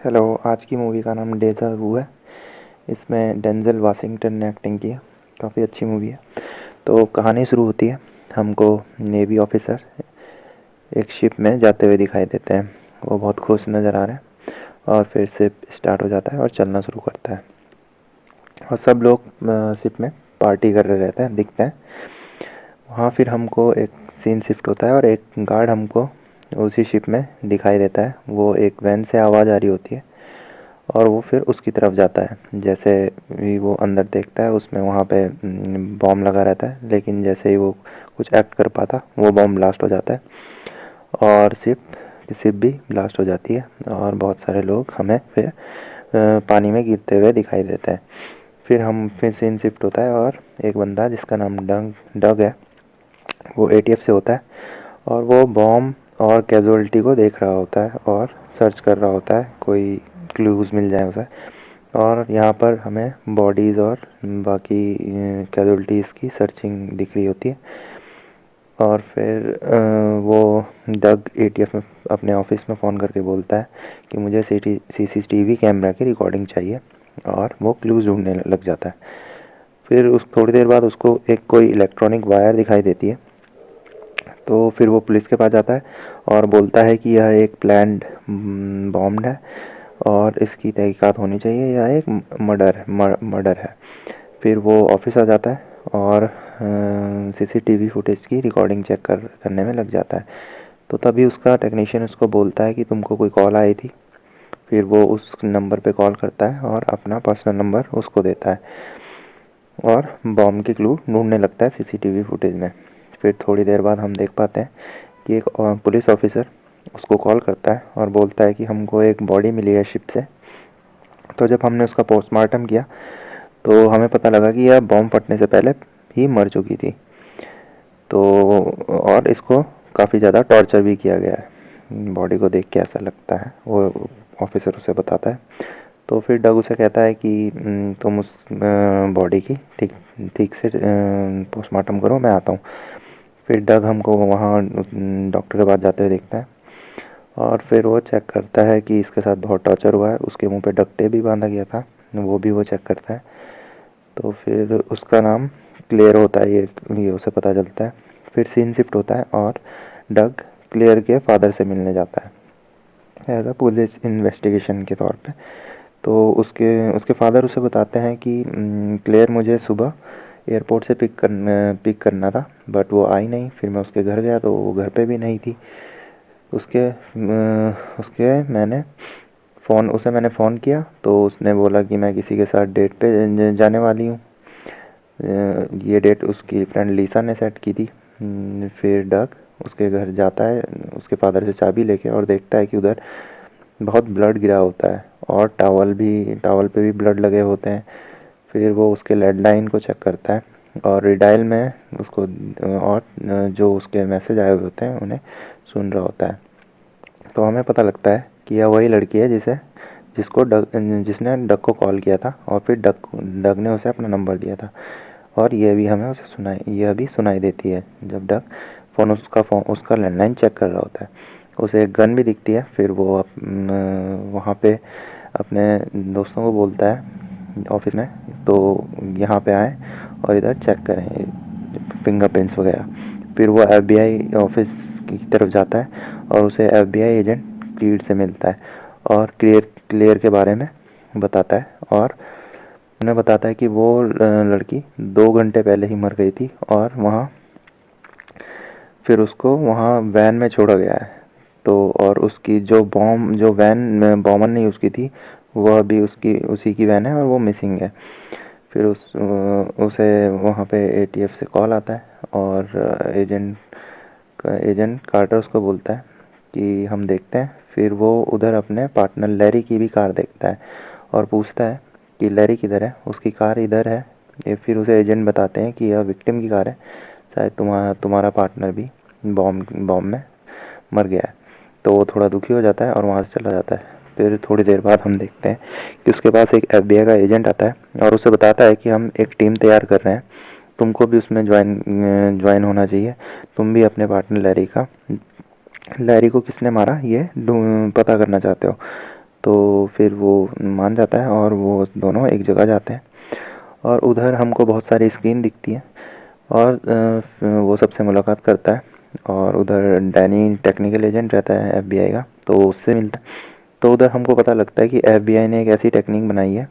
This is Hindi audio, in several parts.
हेलो। आज की मूवी का नाम डेजा वू है। इसमें डेंजल वाशिंगटन ने एक्टिंग की है। काफ़ी अच्छी मूवी है। तो कहानी शुरू होती है, हमको नेवी ऑफिसर एक शिप में जाते हुए दिखाई देते हैं। वो बहुत खुश नज़र आ रहे हैं और फिर शिप स्टार्ट हो जाता है और चलना शुरू करता है और सब लोग शिप में पार्टी कर रहे रहते हैं, दिखते हैं वहाँ। फिर हमको एक सीन शिफ्ट होता है और एक गार्ड हमको उसी शिप में दिखाई देता है। वो एक वैन से आवाज़ आ रही होती है और वो फिर उसकी तरफ जाता है। जैसे ही वो अंदर देखता है, उसमें वहाँ पे बॉम्ब लगा रहता है, लेकिन जैसे ही वो कुछ एक्ट कर पाता, वो बॉम्ब ब्लास्ट हो जाता है और शिप भी ब्लास्ट हो जाती है और बहुत सारे लोग हमें फिर पानी में गिरते हुए दिखाई देते हैं। फिर सीन शिफ्ट होता है और एक बंदा जिसका नाम डग डग है, वो एटीएफ से होता है और वो बॉम्ब और कैजुअलिटी को देख रहा होता है और सर्च कर रहा होता है, कोई क्लूज मिल जाए उसे। और यहाँ पर हमें बॉडीज़ और बाकी कैजुअलिटीज़ की सर्चिंग दिख रही होती है। और फिर वो डग एटीएफ में अपने ऑफिस में फ़ोन करके बोलता है कि मुझे सीसीटीवी कैमरा की रिकॉर्डिंग चाहिए और वो क्लूज ढूंढने लग जाता है। फिर उस थोड़ी देर बाद उसको एक कोई इलेक्ट्रॉनिक वायर दिखाई देती है। तो फिर वो पुलिस के पास जाता है और बोलता है कि यह एक प्लान्ड बॉम्ब है और इसकी तहकीकात होनी चाहिए, यह एक मर्डर है। फिर वो ऑफिस आ जाता है और सीसीटीवी फुटेज की रिकॉर्डिंग करने में लग जाता है। तो तभी उसका टेक्नीशियन उसको बोलता है कि तुमको कोई कॉल आई थी। फिर वो उस नंबर पे कॉल करता है और अपना पर्सनल नंबर उसको देता है और बॉम्ब की क्लू ढूंढने लगता है सीसीटीवी फुटेज में। फिर थोड़ी देर बाद हम देख पाते हैं कि एक पुलिस ऑफिसर उसको कॉल करता है और बोलता है कि हमको एक बॉडी मिली है शिप से। तो जब हमने उसका पोस्टमार्टम किया तो हमें पता लगा कि यह बॉम्ब फटने से पहले ही मर चुकी थी। तो और इसको काफ़ी ज़्यादा टॉर्चर भी किया गया है। बॉडी को देख के ऐसा लगता है, वो ऑफिसर उसे बताता है। तो फिर डग उसे कहता है कि तुम उस बॉडी की ठीक ठीक से पोस्टमार्टम करो, मैं आता हूँ। फिर डग हमको वहाँ डॉक्टर के पास जाते हुए देखता है और फिर वो चेक करता है कि इसके साथ बहुत टॉर्चर हुआ है। उसके मुंह पे डक्ट टेप भी बांधा गया था, वो भी वो चेक करता है। तो फिर उसका नाम क्लियर होता है, ये उसे पता चलता है। फिर सीन शिफ्ट होता है और डग क्लियर के फादर से मिलने जाता है एज अ पुलिस इन्वेस्टिगेशन के तौर पे। तो उसके उसके फादर उसे बताते हैं कि क्लियर मुझे सुबह एयरपोर्ट से पिक करना था, बट वो आई नहीं। फिर मैं उसके घर गया तो वो घर पे भी नहीं थी। उसके उसके मैंने फ़ोन किया तो उसने बोला कि मैं किसी के साथ डेट पे जाने वाली हूँ। ये डेट उसकी फ्रेंड लीसा ने सेट की थी। फिर डग उसके घर जाता है उसके फादर से चाबी लेके और देखता है कि उधर बहुत ब्लड गिरा होता है और टावल पे भी ब्लड लगे होते हैं। फिर वो उसके लैंडलाइन को चेक करता है और रिडायल में उसको और जो उसके मैसेज आए हुए होते हैं उन्हें सुन रहा होता है। तो हमें पता लगता है कि यह वही लड़की है जिसने डग को कॉल किया था और फिर डग ने उसे अपना नंबर दिया था। और यह भी सुनाई देती है जब डग फ़ोन उसका लैंडलाइन चेक कर रहा होता है। उसे एक गन भी दिखती है। फिर वो वहाँ पे अपने दोस्तों को बोलता है ऑफिस में, तो यहाँ पे आए और इधर चेक करें फिंगरप्रिंट्स वगैरह। फिर वो एफबीआई ऑफिस की तरफ जाता है और उसे एफबीआई एजेंट क्रीड से मिलता है और क्लियर के बारे में बताता है और उन्हें बताता है कि वो लड़की 2 घंटे पहले ही मर गई थी और वहाँ फिर उसको वहाँ वैन में छोड़ा गया है। तो और उसकी जो वैन बॉमन ने यूज़ की थी, वह भी उसकी उसी की वैन है और वो मिसिंग है। फिर उसे वहाँ पे एटीएफ से कॉल आता है और एजेंट कार्टर उसको बोलता है कि हम देखते हैं। फिर वो उधर अपने पार्टनर लैरी की भी कार देखता है और पूछता है कि लैरी किधर है, उसकी कार इधर है। फिर उसे एजेंट बताते हैं कि यह विक्टिम की कार है, शायद तुम्हारा पार्टनर भी बॉम्ब में मर गया है। तो वो थोड़ा दुखी हो जाता है और वहाँ से चला जाता है। फिर थोड़ी देर बाद हम देखते हैं कि उसके पास एक एफबीआई का एजेंट आता है और उसे बताता है कि हम एक टीम तैयार कर रहे हैं, तुमको भी उसमें ज्वाइन होना चाहिए। तुम भी अपने पार्टनर लैरी को किसने मारा ये पता करना चाहते हो। तो फिर वो मान जाता है और वो दोनों एक जगह जाते हैं और उधर हमको बहुत सारी स्क्रीन दिखती है और वो सबसे मुलाकात करता है और उधर डैनी टेक्निकल एजेंट रहता है एफबीआई का, तो उससे मिलता है। तो उधर हमको पता लगता है कि एफबीआई ने एक ऐसी टेक्निक बनाई है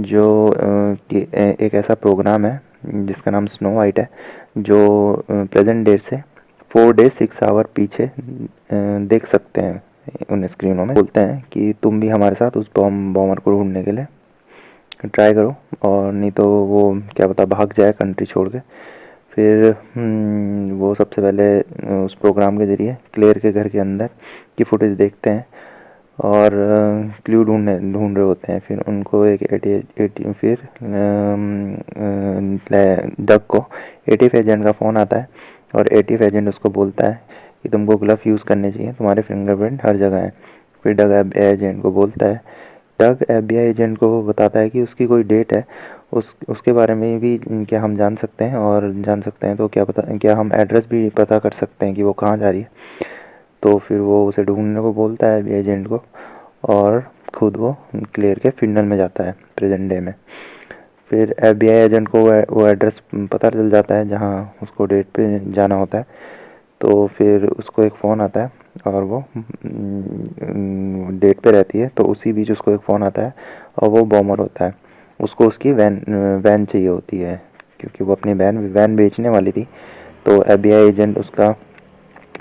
जो एक ऐसा प्रोग्राम है जिसका नाम स्नो वाइट है, जो प्रेजेंट डेट से 4 डेज 6 आवर पीछे देख सकते हैं उन स्क्रीनों में। बोलते हैं कि तुम भी हमारे साथ उस बॉमर को ढूंढने के लिए ट्राई करो, और नहीं तो वो क्या पता भाग जाए कंट्री छोड़ के। फिर वो सबसे पहले उस प्रोग्राम के ज़रिए क्लेयर के घर के अंदर की फुटेज देखते हैं और क्लू ढूंढ रहे होते हैं। फिर उनको एक फिर डग को एटीएफ एजेंट का फ़ोन आता है और एटीएफ एजेंट उसको बोलता है कि तुमको ग्लव यूज़ करने चाहिए, तुम्हारे फिंगरप्रिंट हर जगह है। फिर डग एजेंट को बोलता है, डग एफबीआई एजेंट को बताता है कि उसकी कोई डेट है, उसके बारे में भी क्या हम जान सकते हैं, और जान सकते हैं तो क्या हम एड्रेस भी पता कर सकते हैं कि वो कहाँ जा रही है। तो फिर वो उसे ढूंढने को बोलता है एफबीआई एजेंट को और खुद वो क्लियर के फिनल में जाता है प्रेजेंट डे में। फिर एफबीआई एजेंट को वो एड्रेस पता चल जाता है जहाँ उसको डेट पे जाना होता है। तो फिर उसको एक फ़ोन आता है और वो डेट पे रहती है, तो उसी बीच उसको एक फ़ोन आता है और वो बॉमर होता है। उसको उसकी वैन चाहिए होती है क्योंकि वो अपनी वैन बेचने वाली थी। तो एफबीआई एजेंट उसका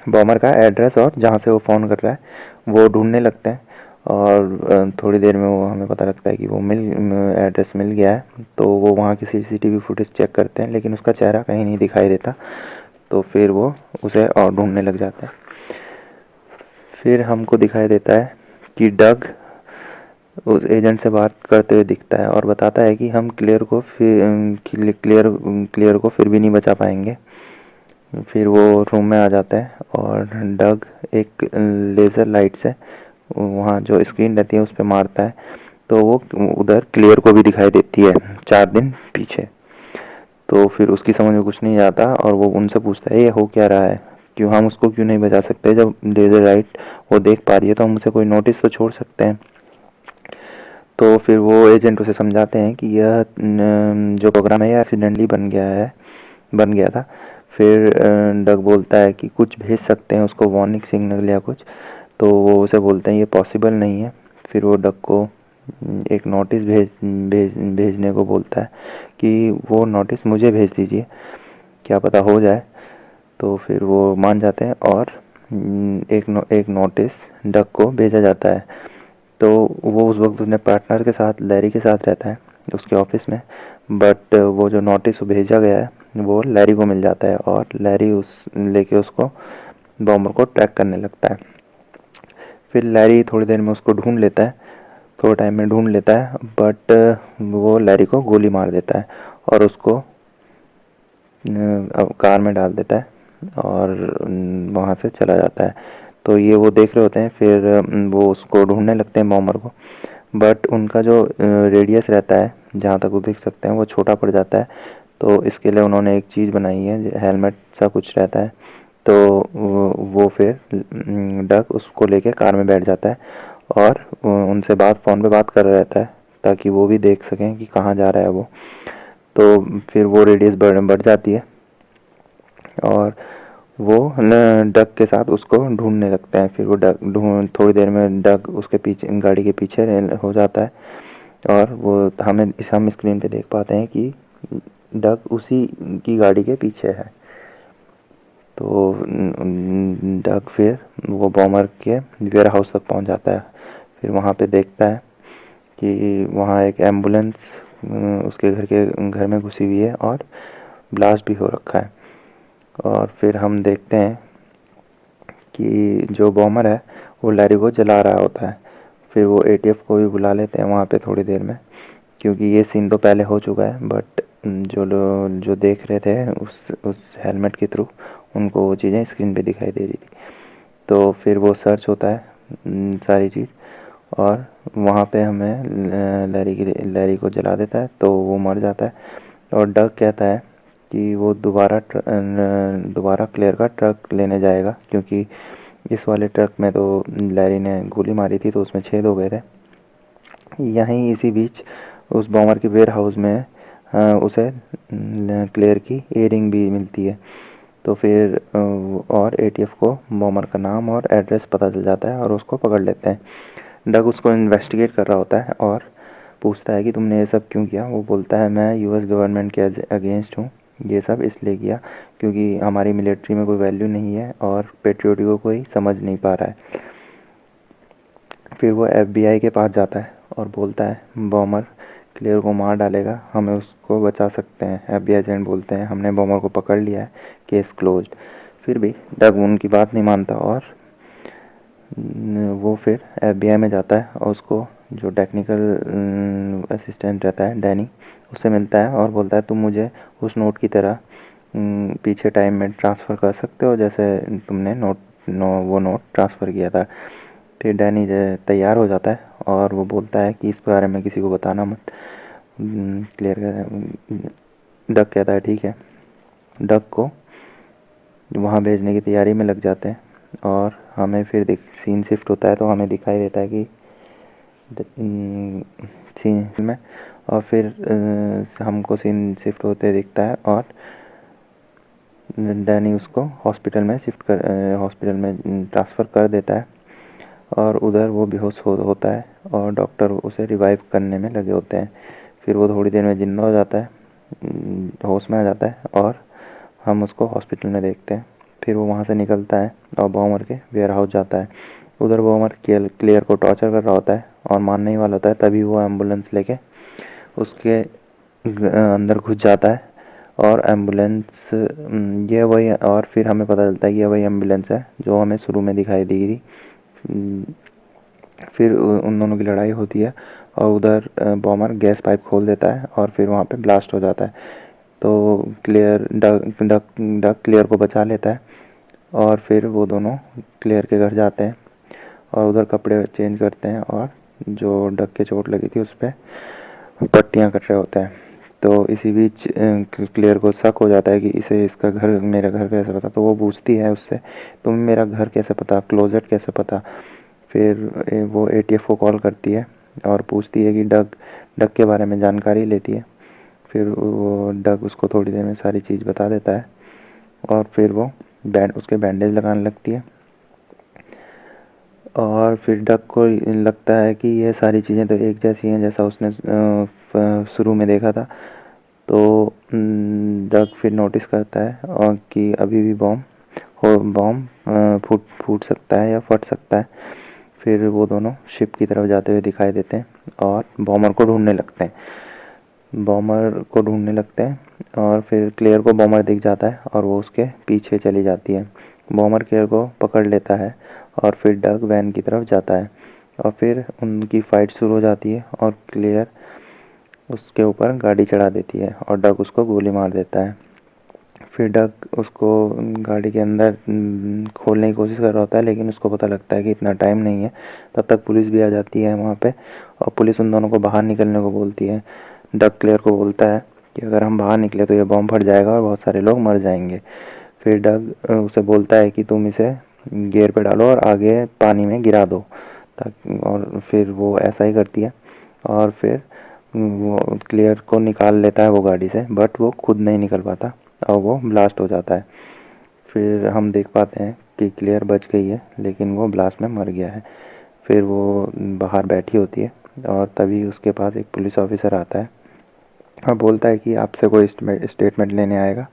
बॉमर का एड्रेस और जहाँ से वो फ़ोन कर रहा है वो ढूंढने लगते हैं और थोड़ी देर में वो हमें पता लगता है कि वो एड्रेस मिल गया है। तो वो वहाँ की सीसीटीवी फुटेज चेक करते हैं लेकिन उसका चेहरा कहीं नहीं दिखाई देता। तो फिर वो उसे और ढूंढने लग जाता है। फिर हमको दिखाई देता है कि डग उस एजेंट से बात करते हुए दिखता है और बताता है कि हम क्लियर को फिर भी नहीं बचा पाएंगे। फिर वो रूम में आ जाता है और डग एक लेज़र लाइट से वहाँ जो स्क्रीन रहती है उस पर मारता है, तो वो उधर क्लियर को भी दिखाई देती है 4 दिन पीछे। तो फिर उसकी समझ में कुछ नहीं आता और वो उनसे पूछता है ये हो क्या रहा है, हम उसको क्यों नहीं बचा सकते, जब लेज़र लाइट वो देख पा रही है तो हम उसे कोई नोटिस तो छोड़ सकते हैं। तो फिर वो एजेंट उसे समझाते हैं कि यह जो प्रोग्राम है यह एक्सीडेंटली बन गया था। फिर डग बोलता है कि कुछ भेज सकते हैं उसको वार्निंग सिग्नल या कुछ, तो वो उसे बोलते हैं ये पॉसिबल नहीं है। फिर वो डग को एक नोटिस भेजने को बोलता है कि वो नोटिस मुझे भेज दीजिए, क्या पता हो जाए। तो फिर वो मान जाते हैं और एक नोटिस डग को भेजा जाता है। तो वो उस वक्त अपने पार्टनर के साथ लैरी के साथ रहता है उसके ऑफिस में, बट वो जो नोटिस भेजा गया है वो लैरी को मिल जाता है और लैरी उस लेके उसको बॉम्बर को ट्रैक करने लगता है। फिर लैरी थोड़ी देर में उसको ढूंढ लेता है, थोड़े टाइम में ढूंढ लेता है, बट वो लैरी को गोली मार देता है और उसको कार में डाल देता है और वहाँ से चला जाता है। तो ये वो देख रहे होते हैं, फिर वो उसको ढूंढने लगते हैं बॉम्बर को, बट उनका जो रेडियस रहता है जहाँ तक वो देख सकते हैं वो छोटा पड़ जाता है। तो इसके लिए उन्होंने एक चीज़ बनाई है, हेलमेट सा कुछ रहता है। तो वो फिर डक उसको लेके कार में बैठ जाता है और उनसे फ़ोन पे बात कर रहा रहता है ताकि वो भी देख सकें कि कहाँ जा रहा है वो। तो फिर वो रेडियस बढ़ जाती है और वो डक के साथ उसको ढूंढने लगते हैं। फिर वो डक ढूंढ थोड़ी देर में डक उसके पीछे गाड़ी के पीछे हो जाता है और वो हम स्क्रीन पे देख पाते हैं कि डक उसी की गाड़ी के पीछे है। तो डक फिर वो बॉमर के वेयर हाउस तक पहुंच जाता है। फिर वहाँ पे देखता है कि वहाँ एक एम्बुलेंस उसके घर में घुसी हुई है और ब्लास्ट भी हो रखा है। और फिर हम देखते हैं कि जो बॉमर है वो लैरी को जला रहा होता है। फिर वो एटीएफ को भी बुला लेते हैं वहाँ पे थोड़ी देर में, क्योंकि ये सीन तो पहले हो चुका है, बट जो देख रहे थे उस हेलमेट के थ्रू उनको वो चीज़ें स्क्रीन पे दिखाई दे रही थी। तो फिर वो सर्च होता है सारी चीज़ और वहाँ पे हमें लैरी को जला देता है, तो वो मर जाता है। और डग कहता है कि वो दोबारा क्लियर का ट्रक लेने जाएगा, क्योंकि इस वाले ट्रक में तो लैरी ने गोली मारी थी तो उसमें छेद हो गए थे। यहीं इसी बीच उस बॉमर के वेयर हाउस में उसे क्लेयर की इयररिंग भी मिलती है। तो फिर और एटीएफ को बॉमर का नाम और एड्रेस पता चल जाता है और उसको पकड़ लेते हैं। डग उसको इन्वेस्टिगेट कर रहा होता है और पूछता है कि तुमने ये सब क्यों किया। वो बोलता है मैं यूएस गवर्नमेंट के अगेंस्ट हूँ, ये सब इसलिए किया क्योंकि हमारी मिलिट्री में कोई वैल्यू नहीं है और पेट्रियोटिक को कोई समझ नहीं पा रहा है। फिर वो एफबीआई के पास जाता है और बोलता है बॉमर क्लियर को मार डालेगा, हमें उसको बचा सकते हैं। एफबीआई एजेंट बोलते हैं हमने बॉमर को पकड़ लिया है, केस क्लोज्ड। फिर भी डग उनकी बात नहीं मानता और वो फिर एफबीआई में जाता है और उसको जो टेक्निकल असिस्टेंट रहता है डैनी, उससे मिलता है और बोलता है तुम मुझे उस नोट की तरह पीछे टाइम में ट्रांसफ़र कर सकते हो जैसे तुमने वो नोट ट्रांसफ़र किया था। फिर डैनी तैयार हो जाता है और वो बोलता है कि इस बारे में किसी को बताना मत। क्लियर डक कहता है ठीक है। डक को वहाँ भेजने की तैयारी में लग जाते हैं और हमें फिर सीन शिफ्ट होता है तो हमें दिखाई देता है कि सीन में और फिर हमको सीन शिफ्ट होते दिखता है और डैनी उसको हॉस्पिटल में ट्रांसफ़र कर देता है और उधर वो बेहोश होता है और डॉक्टर उसे रिवाइव करने में लगे होते हैं। फिर वो थोड़ी देर में ज़िंदा हो जाता है, होश में आ जाता है और हम उसको हॉस्पिटल में देखते हैं। फिर वो वहाँ से निकलता है और बॉमर के वेयर हाउस जाता है। उधर बॉमर क्लियर को टॉर्चर कर रहा होता है और मारने ही वाला होता है, तभी वो एम्बुलेंस लेके उसके अंदर घुस जाता है और एम्बुलेंस ये वही, और फिर हमें पता चलता है कि ये वही एम्बुलेंस है जो हमें शुरू में दिखाई दी थी। फिर उन दोनों की लड़ाई होती है और उधर बॉमर गैस पाइप खोल देता है और फिर वहाँ पे ब्लास्ट हो जाता है। तो clear duck duck duck clear को बचा लेता है और फिर वो दोनों क्लियर के घर जाते हैं और उधर कपड़े चेंज करते हैं और जो डक के चोट लगी थी उस पर पट्टियाँ कट रहे होते हैं। तो इसी बीच क्लियर को शक हो जाता है कि इसे इसका घर मेरा घर कैसे पता। तो वो पूछती है उससे तुम्हें मेरा घर कैसे पता, क्लोजेट कैसे पता। फिर वो एटीएफ को कॉल करती है और पूछती है कि डग डग के बारे में जानकारी लेती है। फिर वो डग उसको थोड़ी देर में सारी चीज़ बता देता है और फिर वो उसके बैंडेज लगाने लगती है और फिर डग को लगता है कि ये सारी चीज़ें तो एक जैसी हैं जैसा उसने शुरू में देखा था। तो डग फिर नोटिस करता है और कि अभी भी बॉम्ब फूट फूट सकता है या फट सकता है। फिर वो दोनों शिप की तरफ जाते हुए दिखाई देते हैं और बॉमर को ढूंढने लगते हैं और फिर क्लियर को बॉमर दिख जाता है और वो उसके पीछे चली जाती है। बॉमर क्लियर को पकड़ लेता है और फिर डग वैन की तरफ जाता है और फिर उनकी फ़ाइट शुरू हो जाती है और क्लियर उसके ऊपर गाड़ी चढ़ा देती है और डग उसको गोली मार देता है। फिर डग उसको गाड़ी के अंदर खोलने की कोशिश कर रहा होता है लेकिन उसको पता लगता है कि इतना टाइम नहीं है। तब तक पुलिस भी आ जाती है वहाँ पे और पुलिस उन दोनों को बाहर निकलने को बोलती है। डग क्लियर को बोलता है कि अगर हम बाहर निकले तो ये बॉम्ब फट जाएगा और बहुत सारे लोग मर जाएंगे। फिर डग उसे बोलता है कि तुम इसे गियर पे डालो और आगे पानी में गिरा दो ताकि, और फिर वो ऐसा ही करती है और फिर वो क्लियर को निकाल लेता है वो गाड़ी से, बट वो खुद नहीं निकल पाता और वो ब्लास्ट हो जाता है। फिर हम देख पाते हैं कि क्लियर बच गई है लेकिन वो ब्लास्ट में मर गया है। फिर वो बाहर बैठी होती है और तभी उसके पास एक पुलिस ऑफिसर आता है और बोलता है कि आपसे कोई स्टेटमेंट लेने आएगा।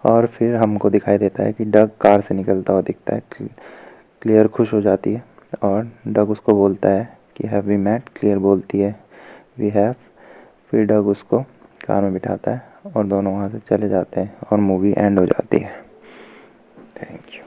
और फिर हमको दिखाई देता है कि डग कार से निकलता हुआ दिखता है। क्लियर खुश हो जाती है और डग उसको बोलता है कि हैव वी मेट। क्लियर बोलती है वी हैव। फिर डग उसको कार में बिठाता है और दोनों वहाँ से चले जाते हैं और मूवी एंड हो जाती है। Thank you.